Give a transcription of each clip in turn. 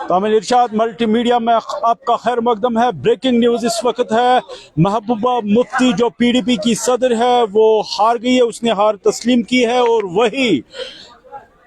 तामिल इरशाद multi media में आपका खैर मकदम है। ब्रेकिंग न्यूज़ इस वक्त है, महबूबा मुफ्ती जो पीडीपी की सदर है वो हार गई है, उसने हार तस्लीम की है। और वही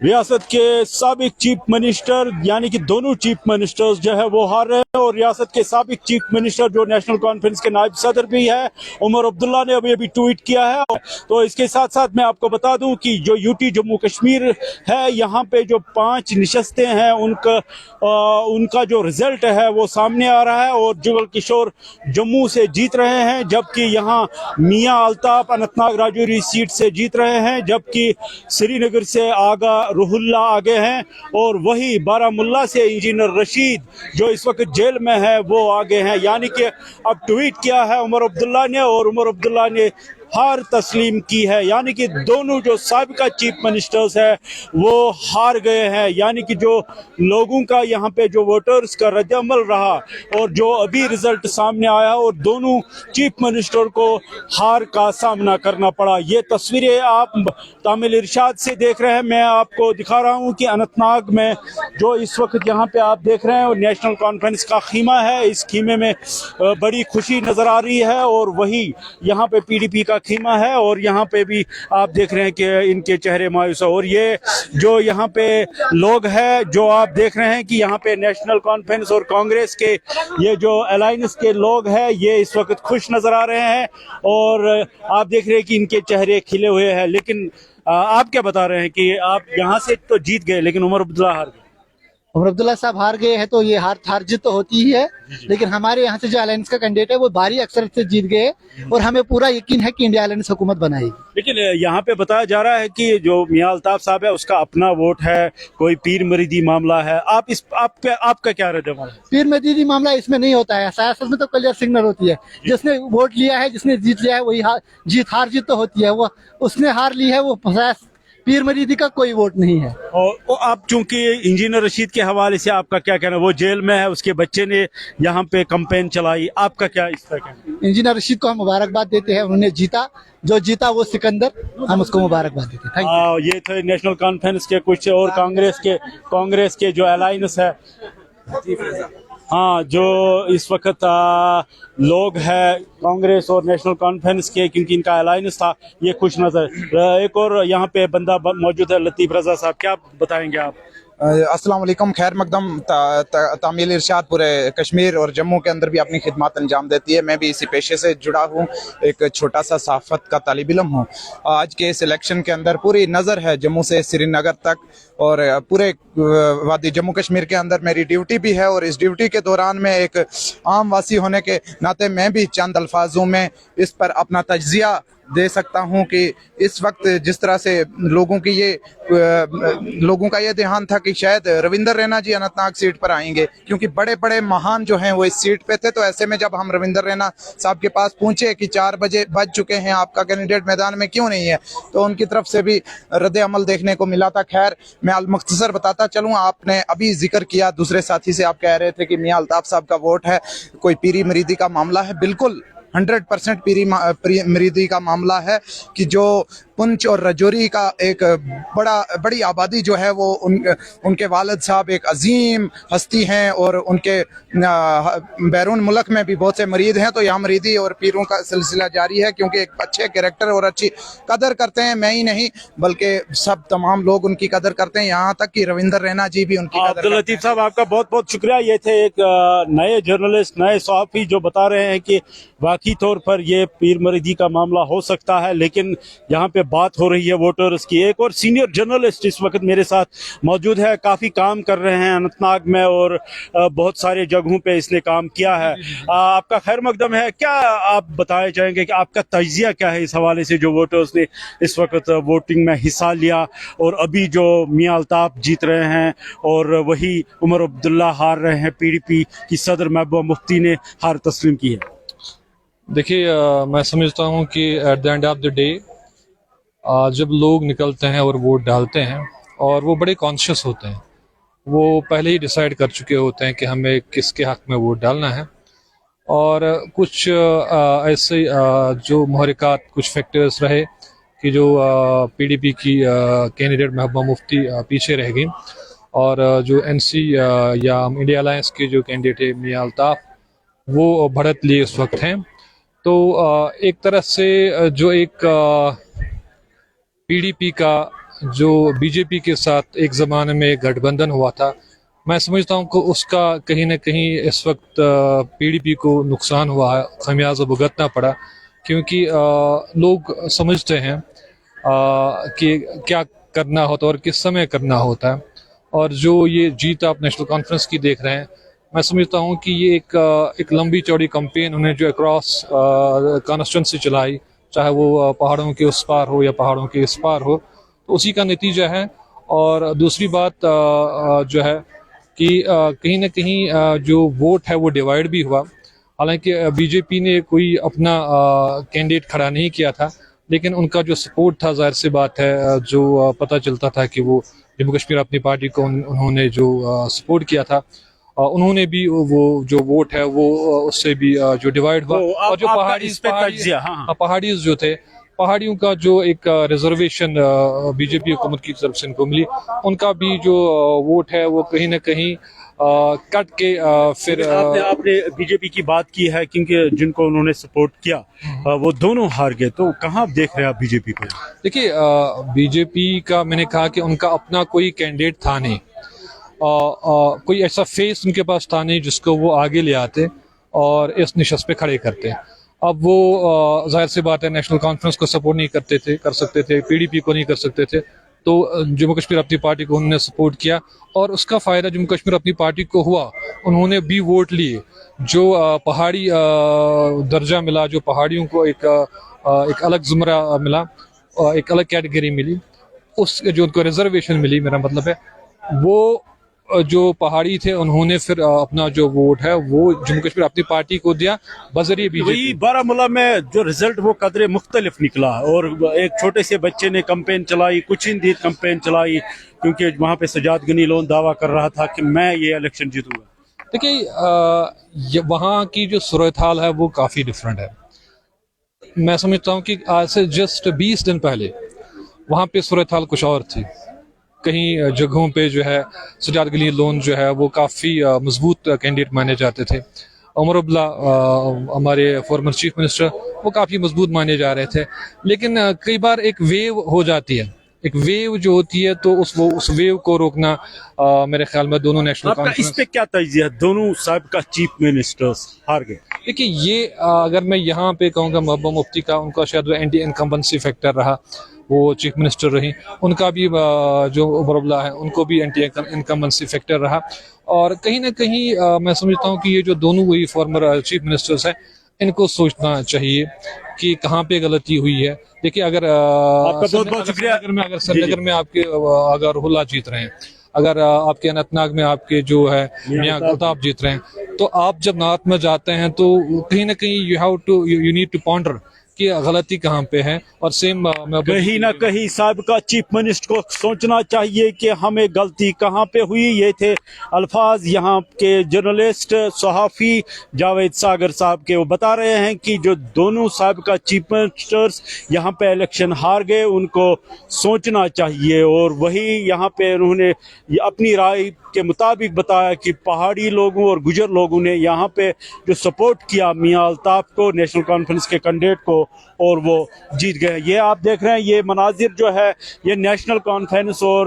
रियासत के साबिक चीफ मिनिस्टर यानी कि दोनों चीफ मिनिस्टर्स जो है वो हार रहे हैं। और रियासत के साबिक चीफ मिनिस्टर जो नेशनल कॉन्फ्रेंस के नायब सदर भी है, उमर अब्दुल्ला ने अभी ट्वीट किया है। तो इसके साथ साथ मैं आपको बता दूं कि जो यूटी जम्मू कश्मीर है, यहाँ पे जो 5 निशस्तें हैं उनका जो रिजल्ट है वो सामने आ रहा है। और जुगल किशोर जम्मू से जीत रहे हैं, जबकि यहाँ मियां अल्ताफ अनंतनाग राजौरी सीट से जीत रहे हैं, जबकि श्रीनगर से आगा रुहुल्ला आगे हैं। और वही बारामुल्ला से इंजीनियर रशीद जो इस वक्त जेल में है वो आगे हैं। यानी कि अब ट्वीट किया है उमर अब्दुल्ला ने और उमर अब्दुल्ला ने हार तस्लीम की है। यानी कि दोनों जो साबिका चीफ मिनिस्टर्स है वो हार गए हैं। यानी कि जो लोगों का यहाँ पे जो वोटर्स का रद्द-ए-अमल रहा और जो अभी रिजल्ट सामने आया और दोनों चीफ मिनिस्टर को हार का सामना करना पड़ा। ये तस्वीरें आप तामिल इरशाद से देख रहे हैं। मैं आपको दिखा रहा हूँ कि अनंतनाग में जो इस वक्त यहाँ पे आप देख रहे हैं और नेशनल कॉन्फ्रेंस का खीमा है, इस खीमे में बड़ी खुशी नजर आ रही है। और वही यहाँ पे पीडीपी का खीमा है और यहाँ पे भी आप देख रहे हैं कि इनके चेहरे मायूस है। और ये जो यहाँ पे लोग हैं जो आप देख रहे हैं कि यहाँ पे नेशनल कॉन्फ्रेंस और कांग्रेस के ये जो अलायंस के लोग हैं ये इस वक्त खुश नजर आ रहे हैं और आप देख रहे हैं कि इनके चेहरे खिले हुए हैं। लेकिन आप क्या बता रहे हैं कि आप यहाँ से तो जीत गए लेकिन उमर अब्दुल्ला हार गए? उमर अब्दुल्ला साहब हार गए हैं तो ये हार जीत तो होती ही है, लेकिन हमारे यहाँ से जो अलायंस का कैंडिडेट है वो भारी अक्सर से जीत गए और हमें पूरा यकीन है कि इंडिया अलायंस हुकूमत बनाएगी। लेकिन यहाँ पे बताया जा रहा है कि जो मियां अल्ताफ साहब है उसका अपना वोट है, कोई पीर मरीदी मामला है। आपका क्या रद्द-ए-अमल है? पीर मरीदी मामला इसमें नहीं होता है, सियासत में तो क्लियर सिग्नल होती है। जिसने वोट लिया है, जिसने जीत लिया है वही हार जीत तो होती है। वो उसने हार ली है, वो पीर मरीदी का कोई वोट नहीं है। और आप चूंकि इंजीनियर रशीद के हवाले से आपका क्या कहना है? वो जेल में है, उसके बच्चे ने यहाँ पे कैंपेन चलाई, आपका क्या इस तरह कहना? इंजीनियर रशीद को हम मुबारकबाद देते हैं, उन्होंने जीता, जो जीता वो सिकंदर, हम उसको मुबारकबाद देते हैं। Thank you. ये थे नेशनल कॉन्फ्रेंस के कुछ और कांग्रेस के जो अलायंस है, हाँ, जो इस वक्त लोग हैं कांग्रेस और नेशनल कॉन्फ्रेंस के, क्योंकि इनका अलायंस था, ये खुश नजर। एक और यहाँ पे बंदा मौजूद है, लतीफ रजा साहब, क्या बताएंगे आप? अस्सलाम वालेकुम, खैर मकदम। तामील इरशाद पूरे कश्मीर और जम्मू के अंदर भी अपनी खिदमत अंजाम देती है। मैं भी इसी पेशे से जुड़ा हूँ, एक छोटा सा सहाफ़त का तालिब इल्म हूँ। आज के इस इलेक्शन के अंदर पूरी नज़र है जम्मू से श्रीनगर तक और पूरे वादी जम्मू कश्मीर के अंदर मेरी ड्यूटी भी है। और इस ड्यूटी के दौरान में एक आम वासी होने के नाते मैं भी चंद अल्फाजों में इस पर अपना तज्ज़िया दे सकता हूं कि इस वक्त जिस तरह से लोगों का ये ध्यान था कि शायद रविंदर रैना जी अनंतनाग सीट पर आएंगे, क्योंकि बड़े बड़े महान जो हैं वो इस सीट पे थे। तो ऐसे में जब हम रविंदर रैना साहब के पास पहुंचे कि 4 बजे बज चुके हैं, आपका कैंडिडेट मैदान में क्यों नहीं है, तो उनकी तरफ से भी रद्द अमल देखने को मिला था। खैर, मैं मुख्तसर बताता चलूँ, आपने अभी जिक्र किया दूसरे साथी से, आप कह रहे थे कि मियां अल्ताफ साहब का वोट है, कोई पीरी मरीदी का मामला है। बिल्कुल 100% पीरी मरीदी का मामला है कि जो पुंछ और रजौरी का एक बड़ी आबादी जो है वो उनके वालिद साहब एक अजीम हस्ती हैं और उनके बैरून मुल्क में भी बहुत से मरीद हैं। तो यहाँ मरीदी और पीरों का सिलसिला जारी है, क्योंकि एक अच्छे कैरेक्टर और अच्छी कदर करते हैं। मैं ही नहीं बल्कि सब तमाम लोग उनकी कदर करते हैं, यहाँ तक कि रविंदर रैना जी भी उनकी कदर अब्दुल लतीफ साहब, आपका बहुत बहुत शुक्रिया। ये थे एक नए जर्नलिस्ट, नए सहाफ़ी जो बता रहे हैं कि वाकई तौर पर ये पीर मरीदी का मामला हो सकता है, लेकिन यहाँ पे बात हो रही है वोटर्स की। एक और सीनियर जर्नलिस्ट इस वक्त मेरे साथ मौजूद है, काफ़ी काम कर रहे हैं अनंतनाग में और बहुत सारे जगहों पे इसने काम किया है। आपका खैर मकदम है, क्या आप बताना चाहेंगे कि आपका तज्जिया क्या है इस हवाले से, जो वोटर्स ने इस वक्त वोटिंग में हिस्सा लिया और अभी जो मियां अल्ताफ जीत रहे हैं और वही उमर अब्दुल्ला हार रहे हैं, पीडीपी की सदर महबूबा मुफ्ती ने हार तस्लीम की है? देखिए, मैं समझता हूँ कि at the end of the day जब लोग निकलते हैं और वोट डालते हैं और वो बड़े कॉन्शियस होते हैं, वो पहले ही डिसाइड कर चुके होते हैं कि हमें किसके हक में वोट डालना है। और कुछ ऐसे जो मुहरिकात, कुछ फैक्टर्स रहे कि जो पीडीपी की कैंडिडेट महबूबा मुफ्ती पीछे रह गई, اور جو NC یا انڈیا الائنس کے جو کینڈیڈیٹ ہے میاں الطاف وہ بڑھت لیے اس وقت ہیں. تو ایک طرح سے جو ایک PDP کا جو BJP کے ساتھ ایک زمانے میں گٹھ بندھن ہوا تھا, میں سمجھتا ہوں کہ اس کا کہیں نہ کہیں اس وقت PDP کو نقصان ہوا ہے, خمیازہ بھگتنا پڑا, کیونکہ لوگ سمجھتے ہیں کہ کیا کرنا ہوتا ہے اور کس سمے کرنا ہوتا ہے. اور جو یہ جیت آپ نیشنل کانفرنس کی دیکھ رہے ہیں, میں سمجھتا ہوں کہ یہ ایک لمبی چوڑی کمپین انہیں جو اکراس کانسٹیٹوئنسی چلائی, چاہے وہ پہاڑوں کے اس پار ہو یا پہاڑوں کے اس پار ہو, تو اسی کا نتیجہ ہے. اور دوسری بات جو ہے کہ کہیں نہ کہیں جو ووٹ ہے وہ ڈیوائیڈ بھی ہوا. حالانکہ BJP نے کوئی اپنا کینڈیڈیٹ کھڑا نہیں کیا تھا, لیکن ان کا جو سپورٹ تھا, ظاہر سی بات ہے, جو پتہ چلتا تھا کہ وہ جموں کشمیر اپنی پارٹی کو انہوں نے جو سپورٹ کیا تھا, انہوں نے بھی وہ جو ووٹ ہے وہ اس سے بھی جو ڈیوائیڈ ہوا. اور جو پہاڑیز جو تھے, پہاڑیوں کا جو ایک ریزرویشن BJP حکومت کی طرف سے ان کو ملی, ان کا بھی جو ووٹ ہے وہ کہیں نہ کہیں کٹ کے پھر آپ نے BJP کی بات کی ہے, کیونکہ جن کو انہوں نے سپورٹ کیا وہ دونوں ہار گئے, تو کہاں دیکھ رہے ہیں آپ BJP کو؟ دیکھیے BJP کا میں نے کہا کہ ان کا اپنا کوئی کینڈیڈیٹ تھا نہیں, کوئی ایسا فیس ان کے پاس تھا نہیں جس کو وہ آگے لے آتے اور اس نشست پہ کھڑے کرتے. اب وہ ظاہر سی بات ہے نیشنل کانفرنس کو سپورٹ نہیں کر سکتے تھے, PDP کو نہیں کر سکتے تھے, تو جموں کشمیر اپنی پارٹی کو انہوں نے سپورٹ کیا, اور اس کا فائدہ جموں کشمیر اپنی پارٹی کو ہوا. انہوں نے بھی ووٹ لیے, جو پہاڑی درجہ ملا, جو پہاڑیوں کو ایک الگ زمرہ ملا, ایک الگ کیٹیگری ملی, اس جو ان کو ریزرویشن ملی, میرا مطلب ہے وہ جو پہاڑی تھے انہوں نے پھر اپنا جو ووٹ ہے وہ جموں کشمیر اپنی پارٹی کو دیا بذریعہ BJP. بارہمولہ میں جو رزلٹ وہ قدرے مختلف نکلا, اور ایک چھوٹے سے بچے نے کمپین چلائی, کچھ ہی دن کمپین چلائی, کیونکہ وہاں پہ سجاد غنی لون دعویٰ کر رہا تھا کہ میں یہ الیکشن جیتوں گا. دیکھیے وہاں کی جو صورتحال ہے وہ کافی ڈفرینٹ ہے. میں سمجھتا ہوں کہ آج سے جسٹ 20 دن پہلے وہاں پہ صورتحال کچھ اور تھی. کہیں جگہوں پہ جو ہے سجاد غنی لون جو ہے وہ کافی مضبوط کینڈیڈیٹ مانے جاتے تھے. عمر عبداللہ ہمارے فارمر چیف منسٹر وہ کافی مضبوط مانے جا رہے تھے. لیکن کئی بار ایک ویو ہو جاتی ہے, ایک ویو جو ہوتی ہے, تو اس ویو کو روکنا میرے خیال میں دونوں نیشنل کانفرنس. اس پہ کیا تجزیہ؟ دونوں سابقہ چیف منسٹرز ہار گئے. دیکھیے یہ اگر میں یہاں پہ کہوں گا محبوبہ مفتی کا, ان کا شاید وہ اینٹی انکمبنسی فیکٹر رہا, وہ چیف منسٹر رہی, ان کا بھی جو عمر عبداللہ ہے ان کو بھی اینٹی انکمبنسی فیکٹر رہا. اور کہیں نہ کہیں میں سمجھتا ہوں کہ یہ جو دونوں وہی فارمر چیف منسٹرز ہیں, ان کو سوچنا چاہیے کہ کہاں پہ غلطی ہوئی ہے. دیکھیے اگر سری نگر میں آپ کے اگر روح اللہ جیت رہے ہیں, اگر آپ کے اننت ناگ میں آپ کے جو ہے میاں الطاف جیت رہے ہیں, تو آپ جب نارتھ میں جاتے ہیں تو کہیں نہ کہیں یو نیڈ ٹو پونڈر کہ غلطی کہاں پہ ہے. اور سیم کہیں نہ کہیں سابقہ چیف منسٹر کو سوچنا چاہیے کہ ہمیں غلطی کہاں پہ ہوئی. یہ تھے الفاظ یہاں کے جرنلسٹ صحافی جاوید ساگر صاحب کے. وہ بتا رہے ہیں کہ جو دونوں سابقہ چیف منسٹرز یہاں پہ الیکشن ہار گئے, ان کو سوچنا چاہیے. اور وہی یہاں پہ انہوں نے اپنی رائے کے مطابق بتایا کہ پہاڑی لوگوں اور گجر لوگوں نے یہاں پہ جو سپورٹ کیا میاں الطاف کو, نیشنل کانفرنس کے کینڈیڈیٹ کو, اور وہ جیت گئے. یہ آپ دیکھ رہے ہیں یہ مناظر جو ہے یہ نیشنل کانفرنس اور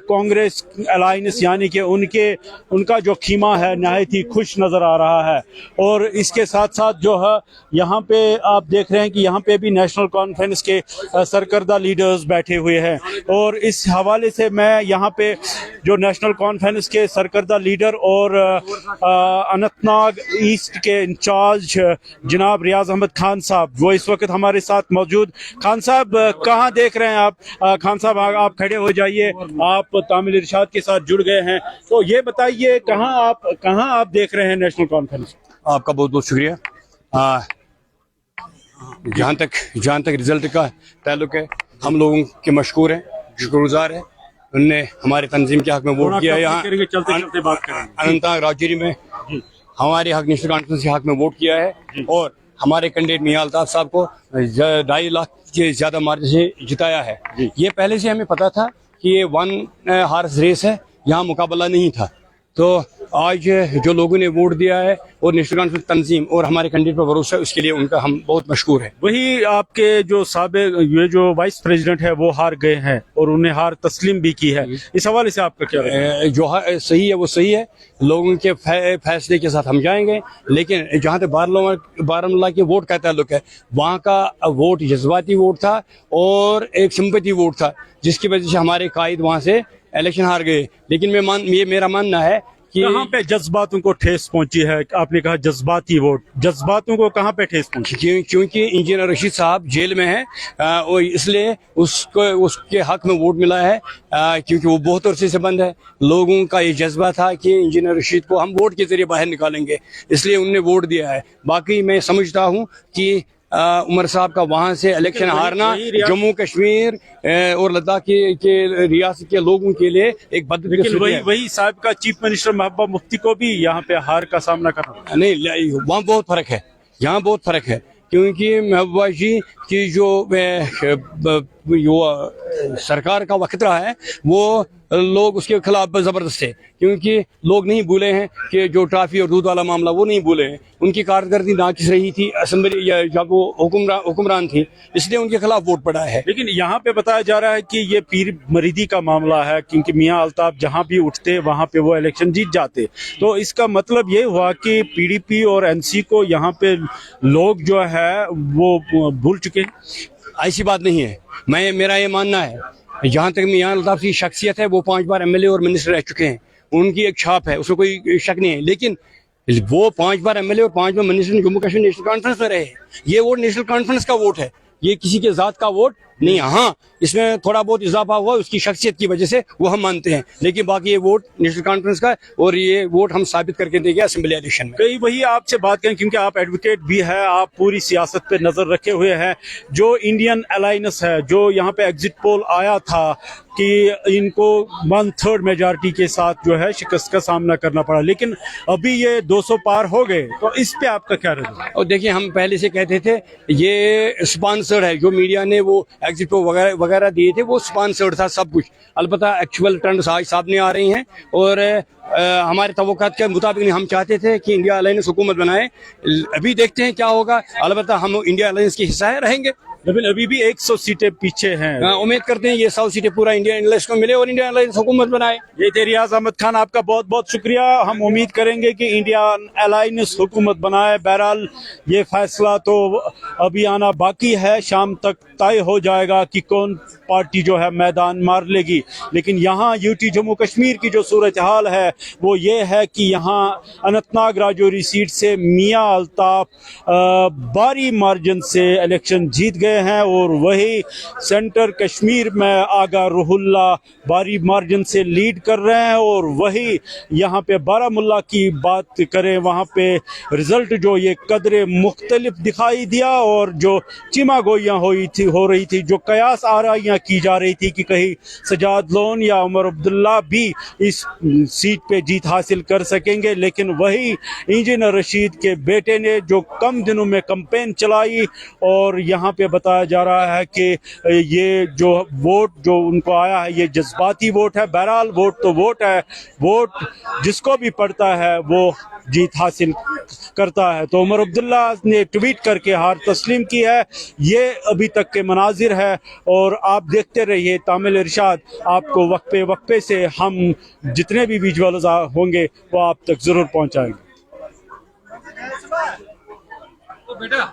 کانگریس الائنس یعنی کہ ان کا جو خیمہ ہے نہایت ہی خوش نظر آ رہا ہے. اور اس کے ساتھ ساتھ جو ہے یہاں پہ آپ دیکھ رہے ہیں کہ یہاں پہ بھی نیشنل کانفرنس کے سرکردہ لیڈرز بیٹھے ہوئے ہیں. اور اس حوالے سے میں یہاں پہ جو نیشنل کانفرنس کے سرکردہ لیڈر اور اننت ناگ ایسٹ کے انچارج جناب ریاض احمد خان صاحب وہ اس وقت ہمارے ساتھ موجود. خان صاحب کہاں دیکھ رہے ہیں آپ؟ خان صاحب آپ کھڑے ہو جائیے, آپ تامل ارشاد کے ساتھ جڑ گئے ہیں, تو یہ بتائیے کہاں آپ دیکھ رہے ہیں نیشنل کانفرنس؟ آپ کا بہت بہت شکریہ. جہاں تک رزلٹ کا تعلق ہے, ہم لوگوں کے مشکور ہیں, شکر گزار ہیں. انہوں نے ہمارے تنظیم کے حق میں ووٹ کیا ہے. یہاں اننت ناگ راجوری میں ہمارے حق نیشنل کانفرنس کے حق میں ووٹ کیا ہے, اور ہمارے کینڈیڈیٹ میاں الطاف صاحب کو 2.5 لاکھ سے زیادہ مارجن سے جتایا ہے. یہ پہلے سے ہمیں پتا تھا کہ یہ 1 ہارس ریس ہے, यहाँ मुकाबला नहीं था। तो आज जो लोगों ने वोट दिया है और नेशनल कॉन्फ्रेंस तंजीम और हमारे कैंडिडेट पर भरोसा है, उसके लिए उनका हम बहुत मशकूर हैं। वही आपके जो साबिक ये जो वाइस प्रेसिडेंट है वो हार गए हैं और उन्हें हार तस्लीम भी की है, इस हवाले से आपका क्या राय है? जो सही है वो सही है, लोगों के फैसले के साथ हम जाएंगे। लेकिन जहाँ तक बारामूला के वोट का ताल्लुक है, वहाँ का वोट जज्बाती वोट था और एक सिंपैथी वोट था, जिसकी वजह से हमारे कायद वहाँ से इलेक्शन हार गए। लेकिन ये मेरा मानना है कि कहाँ पे जज्बातों को ठेस पहुंची है? आपने कहा जज्बाती वोट, जज्बातों को कहाँ पे ठेस पहुंची? क्योंकि इंजीनियर रशीद साहब जेल में हैं और इसलिए उसके हक में वोट मिला है, क्योंकि वो बहुत अरसे से बंद है। लोगों का ये जज्बा था कि इंजीनियर रशीद को हम वोट के जरिए बाहर निकालेंगे, इसलिए उन्होंने वोट दिया है। बाकी मैं समझता हूँ कि उमर साहब का वहाँ से इलेक्शन हारना जम्मू कश्मीर और लद्दाख के रियासत के लोगों के लिए एक वही साहब का चीफ मिनिस्टर महबूबा मुफ्ती को भी यहाँ पे हार का सामना करना नहीं, वहाँ बहुत फर्क है, यहाँ बहुत फर्क है। क्योंकि महबूबा जी की जो सरकार का वक्तरा है वो लोग उसके खिलाफ जबरदस्त है, क्योंकि लोग नहीं भूले हैं कि जो ट्राफी और दूध वाला मामला वो नहीं भूले हैं। उनकी कारकर्दगी नाकिस रही थी असेंबली जब वो हुक्मरान थी, इसलिए उनके खिलाफ वोट पड़ा है। लेकिन यहाँ पे बताया जा रहा है कि ये पीर मरीदी का मामला है, क्योंकि मियां अल्ताफ जहाँ भी उठते वहाँ पे वो इलेक्शन जीत जाते। तो इसका मतलब ये हुआ कि पीडीपी और एनसी को यहाँ पे लोग जो है वो भूल चुके हैं। ऐसी बात नहीं है, मेरा ये मानना है, जहाँ तक मियां अल्ताफ की शख्सियत है, वो 5 बार एमएलए और मिनिस्टर रह चुके हैं, उनकी एक छाप है, उसमें कोई शक नहीं है। लेकिन वो 5 बार एमएलए और 5 बार minister Jammu Kashmir national conference में रहे। ये वोट नेशनल कॉन्फ्रेंस का वोट है, ये किसी के जात का वोट नहीं। हाँ, इसमें थोड़ा बहुत इजाफा हुआ उसकी शख्सियत की वजह से, वो हम मानते हैं, लेकिन बाकी ये वोट नेशनल कॉन्फ्रेंस का, और ये वोट हम साबित करके देंगे असेंबली इलेक्शन में। कई वही आपसे बात करें, क्योंकि आप एडवोकेट भी है, आप पूरी सियासत पे नजर रखे हुए हैं। जो इंडियन अलायंस है, जो यहाँ पे एग्जिट पोल आया था कि इनको 1/3 मेजॉरिटी के साथ जो है शिकस्त का सामना करना पड़ा, लेकिन अभी ये 200 पार हो गए, तो इस पे आपका क्या राय है? और देखिए, हम पहले से कहते थे ये स्पॉन्सर्ड है, जो मीडिया ने वो एग्जिट पोल वगैरह दिए थे वो स्पॉन्सर्ड था सब कुछ। अलबत्ता एक्चुअल ट्रेंड्स आज सामने आ रही हैं और हमारे तवक्कात के मुताबिक हम चाहते थे कि इंडिया अलायंस हुकूमत बनाए। अभी देखते हैं क्या होगा। अलबत्ता हम इंडिया अलायंस के हिस्सा रहेंगे, लेकिन अभी भी 100 सीटें पीछे हैं। उम्मीद करते हैं ये 100 सीटें पूरा इंडिया अलायंस को मिले और इंडिया अलायंस हुकूमत बनाए। ये थे रियाज अहमद खान, आपका बहुत बहुत शुक्रिया। हम उम्मीद करेंगे कि इंडिया अलायंस हुकूमत बनाए। बहरहाल ये फैसला तो अभी आना बाकी है, शाम तक तय हो जाएगा कि कौन पार्टी जो है मैदान मार लेगी। लेकिन यहाँ यूटी जम्मू कश्मीर की जो सूरत हाल है वो ये है कि यहाँ अनंतनाग राजौरी सीट से मियां अल्ताफ भारी मार्जिन से इलेक्शन जीत गए हैं, और वही सेंटर कश्मीर में आगा रुहुल्ला भारी मार्जिन से लीड कर रहे हैं। और वही यहाँ पे बारामूला की बात करें, वहाँ पे रिजल्ट जो ये कदरे मुख्तलिफ दिखाई दिया, और जो चिमा गोइयाँ हो रही थी, जो कयास आराइयाँ की जा रही थी कि कहीं सजाद लोन या उमर अब्दुल्ला भी इस सीट पे जीत हासिल कर सकेंगे, लेकिन वही इंजीनियर रशीद के बेटे ने जो कम दिनों में कैंपेन चलाई, और यहाँ पे बताया जा रहा है कि ये जो वोट जो उनको आया है ये जज्बाती वोट है। बहरहाल वोट तो वोट है, वोट जिसको भी पड़ता है वो जीत हासिल करता है। तो उमर अब्दुल्ला ने ट्वीट करके हार तस्लीम की है। ये अभी तक के मनाजिर है, और आप देखते रहिए तामिल इरशाद, आपको वक्फे से हम जितने भी विजुअल्स होंगे वो आप तक जरूर पहुंचाएंगे। तो बेटा